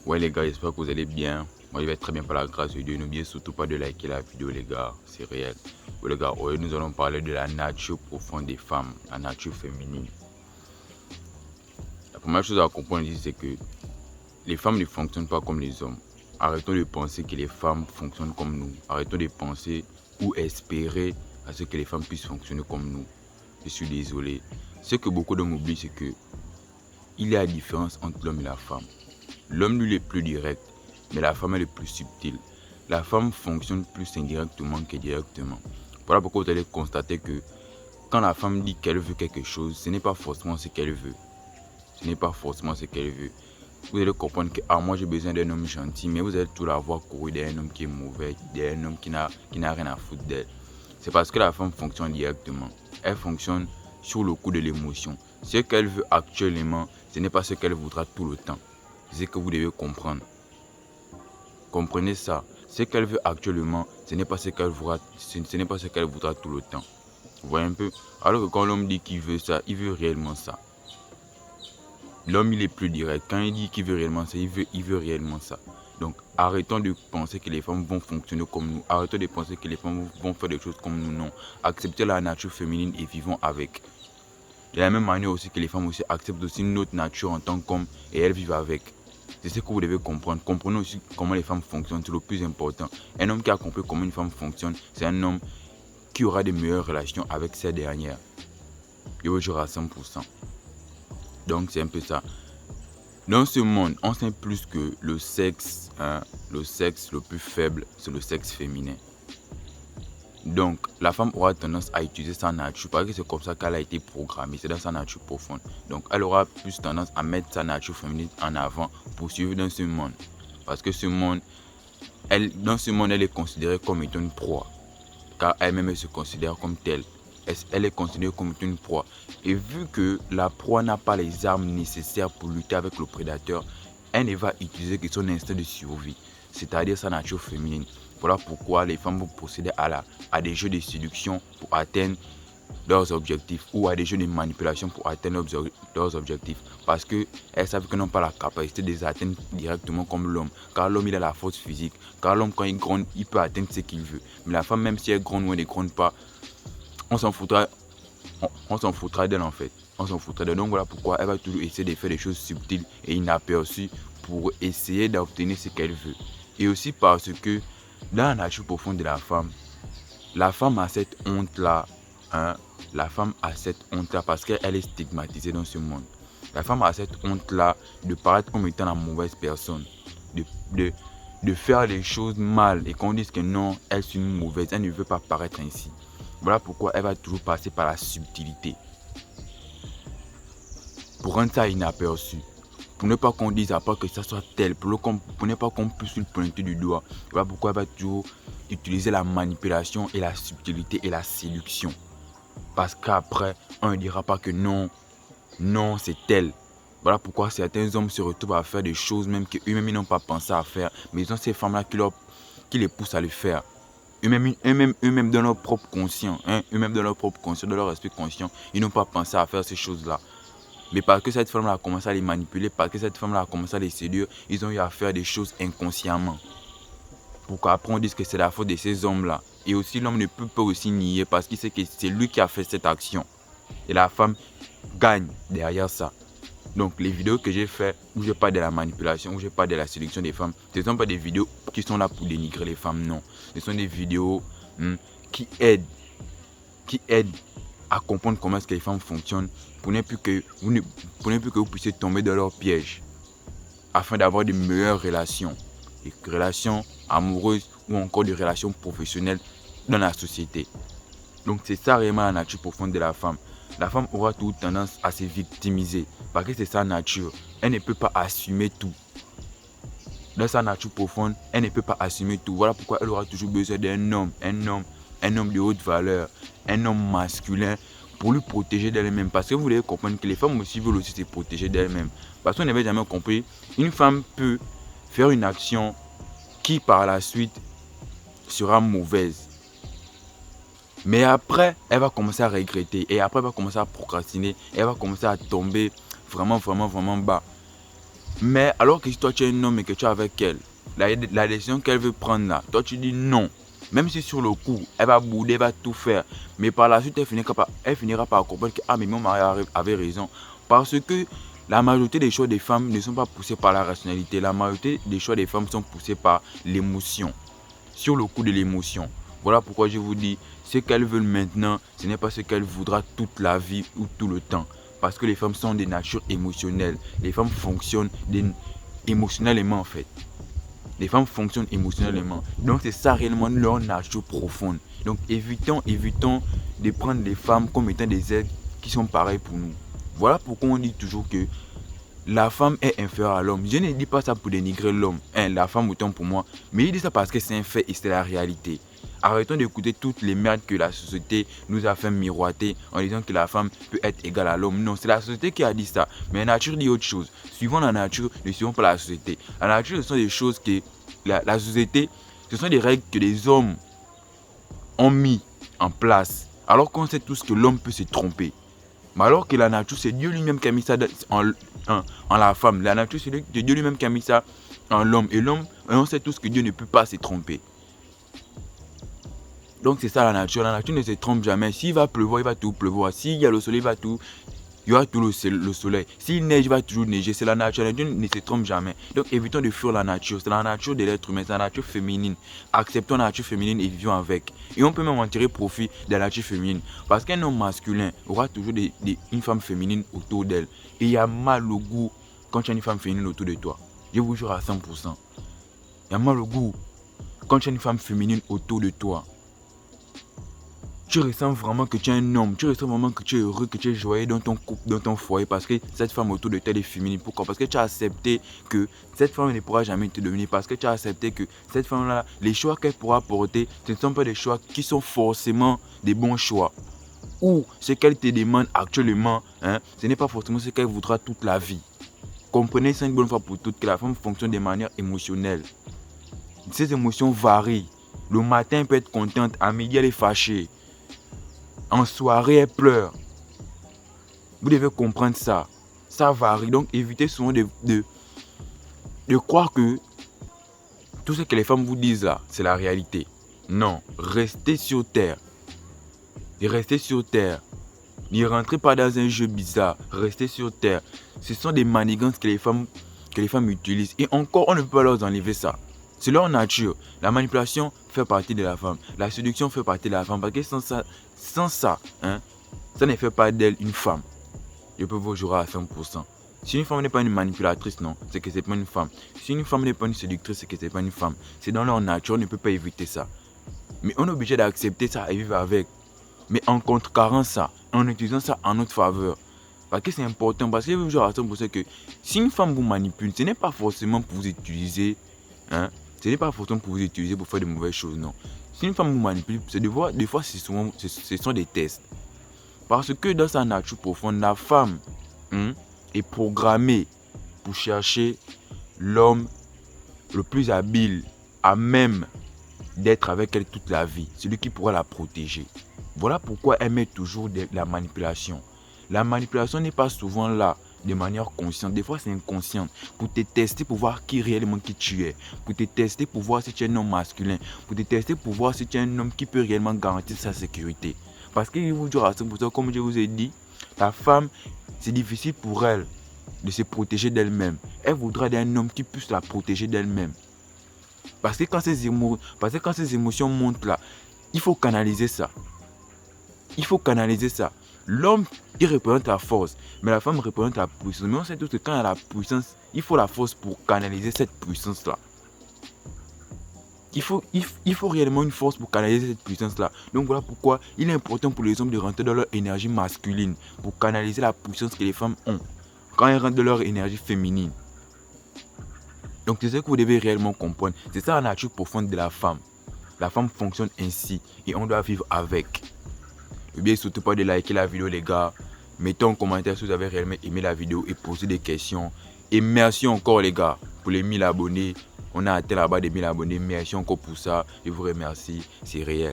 Ouais les gars, j'espère que vous allez bien. Moi je vais très bien par la grâce de Dieu. N'oubliez surtout pas de liker la vidéo les gars, c'est réel. Ouais les gars, aujourd'hui nous allons parler de la nature profonde des femmes, la nature féminine. La première chose à comprendre ici c'est que les femmes ne fonctionnent pas comme les hommes. Arrêtons de penser que les femmes fonctionnent comme nous. Arrêtons de penser ou espérer à ce que les femmes puissent fonctionner comme nous. Je suis désolé. Ce que beaucoup d'hommes oublient c'est que il y a la différence entre l'homme et la femme. L'homme lui est plus direct, mais la femme est le plus subtile. La femme fonctionne plus indirectement que directement. Voilà pourquoi vous allez constater que quand la femme dit qu'elle veut quelque chose, ce n'est pas forcément ce qu'elle veut. Ce n'est pas forcément ce qu'elle veut. Vous allez comprendre que moi j'ai besoin d'un homme gentil, mais vous allez tout la voir courir d'un homme qui est mauvais, d'un homme qui n'a rien à foutre d'elle. C'est parce que la femme fonctionne directement. Elle fonctionne sur le coup de l'émotion. Ce qu'elle veut actuellement, ce n'est pas ce qu'elle voudra tout le temps. C'est ce que vous devez comprendre. Comprenez ça. Ce qu'elle veut actuellement, ce n'est pas ce qu'elle voudra tout le temps. Vous voyez un peu? Alors que quand l'homme dit qu'il veut ça, il veut réellement ça. L'homme, il est plus direct. Quand il dit qu'il veut réellement ça, il veut réellement ça. Donc, arrêtons de penser que les femmes vont fonctionner comme nous. Arrêtons de penser que les femmes vont faire des choses comme nous. Non. Acceptez la nature féminine et vivons avec. De la même manière aussi que les femmes aussi acceptent aussi notre nature en tant qu'hommes et elles vivent avec. C'est ce que vous devez comprendre. Comprenez aussi comment les femmes fonctionnent, c'est le plus important. Un homme qui a compris comment une femme fonctionne, c'est un homme qui aura de meilleures relations avec ces dernières. Je vous jure à 100%. Donc c'est un peu ça. Dans ce monde, on sait plus que le sexe le plus faible, c'est le sexe féminin. Donc, la femme aura tendance à utiliser sa nature parce que c'est comme ça qu'elle a été programmée, c'est dans sa nature profonde. Donc, elle aura plus tendance à mettre sa nature féminine en avant pour suivre dans ce monde. Parce que dans ce monde, elle est considérée comme étant une proie. Car elle-même, elle se considère comme telle. Elle est considérée comme une proie. Et vu que la proie n'a pas les armes nécessaires pour lutter avec le prédateur, elle ne va utiliser que son instinct de survie, c'est-à-dire sa nature féminine. Voilà pourquoi les femmes vont procéder à des jeux de séduction pour atteindre leurs objectifs ou à des jeux de manipulation pour atteindre leurs objectifs. Parce qu'elles savent qu'elles n'ont pas la capacité de les atteindre directement comme l'homme. Car l'homme, il a la force physique. Car l'homme, quand il gronde, il peut atteindre ce qu'il veut. Mais la femme, même si elle gronde ou elle ne gronde pas, on s'en foutra d'elle en fait. On s'en foutra d'elle. Donc voilà pourquoi elle va toujours essayer de faire des choses subtiles et inaperçues pour essayer d'obtenir ce qu'elle veut. Et aussi parce que dans la nature profonde de la femme a cette honte-là. La femme a cette honte-là parce qu'elle est stigmatisée dans ce monde. La femme a cette honte-là de paraître comme étant la mauvaise personne. De faire les choses mal et qu'on dise que non, elle est une mauvaise, elle ne veut pas paraître ainsi. Voilà pourquoi elle va toujours passer par la subtilité. Pour rendre ça inaperçu. Pour ne pas qu'on dise à part que ça soit tel. Pour ne pas qu'on puisse le pointer du doigt. Voilà pourquoi elle va toujours utiliser la manipulation et la subtilité et la séduction. Parce qu'après, on ne dira pas que non, c'est tel. Voilà pourquoi certains hommes se retrouvent à faire des choses même qu'eux-mêmes ils n'ont pas pensé à faire. Mais ils ont ces femmes-là qui les poussent à le faire. Eux-mêmes dans leur propre conscience, eux-mêmes dans leur propre conscience, dans leur esprit conscient, ils n'ont pas pensé à faire ces choses-là. Mais parce que cette femme-là a commencé à les manipuler, parce que cette femme-là a commencé à les séduire, ils ont eu à faire des choses inconsciemment. Pour qu'après on dise que c'est la faute de ces hommes-là. Et aussi l'homme ne peut pas aussi nier parce qu'il sait que c'est lui qui a fait cette action. Et la femme gagne derrière ça. Donc les vidéos que j'ai fait où je parle de la manipulation, où je parle de la séduction des femmes, ce ne sont pas des vidéos qui sont là pour dénigrer les femmes, non. Ce sont des vidéos qui aident à comprendre comment est-ce que les femmes fonctionnent pour ne plus que vous puissiez tomber dans leur piège afin d'avoir de meilleures relations, des relations amoureuses ou encore des relations professionnelles dans la société. Donc c'est ça réellement la nature profonde de la femme. La femme aura toujours tendance à se victimiser parce que c'est sa nature. Elle ne peut pas assumer tout. Dans sa nature profonde, elle ne peut pas assumer tout. Voilà pourquoi elle aura toujours besoin d'un homme, un homme de haute valeur, un homme masculin pour lui protéger d'elle-même. Parce que vous devez comprendre que les femmes aussi veulent aussi se protéger d'elles-mêmes. Parce qu'on n'avait jamais compris, une femme peut faire une action qui par la suite sera mauvaise. Mais après, elle va commencer à regretter. Et après, elle va commencer à procrastiner. Elle va commencer à tomber vraiment bas. Mais alors que si toi tu es un homme et que tu es avec elle, la décision qu'elle veut prendre là, toi tu dis non. Même si sur le coup, elle va bouder, elle va tout faire. Mais par la suite, elle finira par comprendre que mais mon mari avait raison. Parce que la majorité des choix des femmes ne sont pas poussés par la rationalité. La majorité des choix des femmes sont poussés par l'émotion. Sur le coup de l'émotion. Voilà pourquoi je vous dis, ce qu'elles veulent maintenant, ce n'est pas ce qu'elles voudra toute la vie ou tout le temps. Parce que les femmes sont des natures émotionnelles. Les femmes fonctionnent émotionnellement en fait. Les femmes fonctionnent émotionnellement. Donc c'est ça réellement leur nature profonde. Donc évitons de prendre les femmes comme étant des êtres qui sont pareils pour nous. Voilà pourquoi on dit toujours que la femme est inférieure à l'homme. Je ne dis pas ça pour dénigrer l'homme, la femme autant pour moi, mais je dis ça parce que c'est un fait et c'est la réalité. Arrêtons d'écouter toutes les merdes que la société nous a fait miroiter en disant que la femme peut être égale à l'homme. Non, c'est la société qui a dit ça. Mais la nature dit autre chose. Suivons la nature, ne suivons pas la société. La nature, ce sont des choses que la société, ce sont des règles que les hommes ont mis en place. Alors qu'on sait tous que l'homme peut se tromper. Mais alors que la nature, c'est Dieu lui-même qui a mis ça en la femme. La nature, c'est Dieu lui-même qui a mis ça en l'homme. Et l'homme, on sait tous que Dieu ne peut pas se tromper. Donc c'est ça la nature. La nature ne se trompe jamais. S'il va pleuvoir, il va tout pleuvoir. S'il y a le soleil, il y aura tout le soleil. S'il neige, il va toujours neiger. C'est la nature. La nature ne se trompe jamais. Donc évitons de fuir la nature. C'est la nature de l'être humain. C'est la nature féminine. Acceptons la nature féminine et vivons avec. Et on peut même en tirer profit de la nature féminine. Parce qu'un homme masculin aura toujours une femme féminine autour d'elle. Et il y a mal au goût quand tu as une femme féminine autour de toi. Je vous jure à 100%. Il y a mal au goût quand tu as une femme féminine autour de toi. Tu ressens vraiment que tu es un homme, tu ressens vraiment que tu es heureux, que tu es joyeux dans ton couple, dans ton foyer, parce que cette femme autour de toi est féminine. Pourquoi? Parce que tu as accepté que cette femme ne pourra jamais te dominer, parce que tu as accepté que cette femme-là, les choix qu'elle pourra porter, ce ne sont pas des choix qui sont forcément des bons choix. Ou ce qu'elle te demande actuellement, ce n'est pas forcément ce qu'elle voudra toute la vie. Comprenez ça une bonne fois pour toutes que la femme fonctionne de manière émotionnelle. Ces émotions varient. Le matin, elle peut être contente, à midi, elle est fâchée. En soirée, elle pleure. Vous devez comprendre ça. Ça varie. Donc, évitez souvent de croire que tout ce que les femmes vous disent là, c'est la réalité. Non. Restez sur terre. Et restez sur terre. Ne rentrez pas dans un jeu bizarre. Restez sur terre. Ce sont des manigances que les femmes utilisent. Et encore, on ne peut pas leur enlever ça. C'est leur nature. La manipulation fait partie de la femme. La séduction fait partie de la femme. Parce que sans ça, ça ne fait pas d'elle une femme. Je peux vous jurer à 100%. Si une femme n'est pas une manipulatrice, non, c'est que c'est pas une femme. Si une femme n'est pas une séductrice, c'est que c'est pas une femme. C'est dans leur nature, on ne peut pas éviter ça. Mais on est obligé d'accepter ça et vivre avec. Mais en contrecarrant ça, en utilisant ça en notre faveur. Parce que c'est important, parce que je vous jure à 100% que si une femme vous manipule, ce n'est pas forcément pour vous utiliser, ce n'est pas forcément pour vous utiliser pour faire de mauvaises choses, non. Si une femme vous manipule, c'est des fois ce sont des tests. Parce que dans sa nature profonde, la femme est programmée pour chercher l'homme le plus habile, à même d'être avec elle toute la vie, celui qui pourra la protéger. Voilà pourquoi elle met toujours de la manipulation. La manipulation n'est pas souvent là de manière consciente. Des fois, c'est inconscient. Pour te tester, pour voir qui réellement qui tu es. Pour te tester, pour voir si tu es un homme masculin. Pour te tester, pour voir si tu es un homme qui peut réellement garantir sa sécurité. Parce que je vous jure à 100%, comme je vous ai dit, la femme, c'est difficile pour elle de se protéger d'elle-même. Elle voudra d'un homme qui puisse la protéger d'elle-même. Parce que quand ces émotions montent là, il faut canaliser ça. Il faut canaliser ça. L'homme, il représente la force, mais la femme représente la puissance. Mais on sait tous que quand il y a la puissance, il faut la force pour canaliser cette puissance-là. Il faut réellement une force pour canaliser cette puissance-là. Donc voilà pourquoi il est important pour les hommes de rentrer dans leur énergie masculine, pour canaliser la puissance que les femmes ont, quand elles rentrent dans leur énergie féminine. Donc c'est ce que vous devez réellement comprendre. C'est ça la nature profonde de la femme. La femme fonctionne ainsi et on doit vivre avec. N'oubliez surtout pas de liker la vidéo les gars. Mettez en commentaire si vous avez réellement aimé la vidéo et posez des questions. Et merci encore les gars pour les 1000 abonnés. On a atteint là-bas des 1000 abonnés. Merci encore pour ça. Je vous remercie. C'est réel.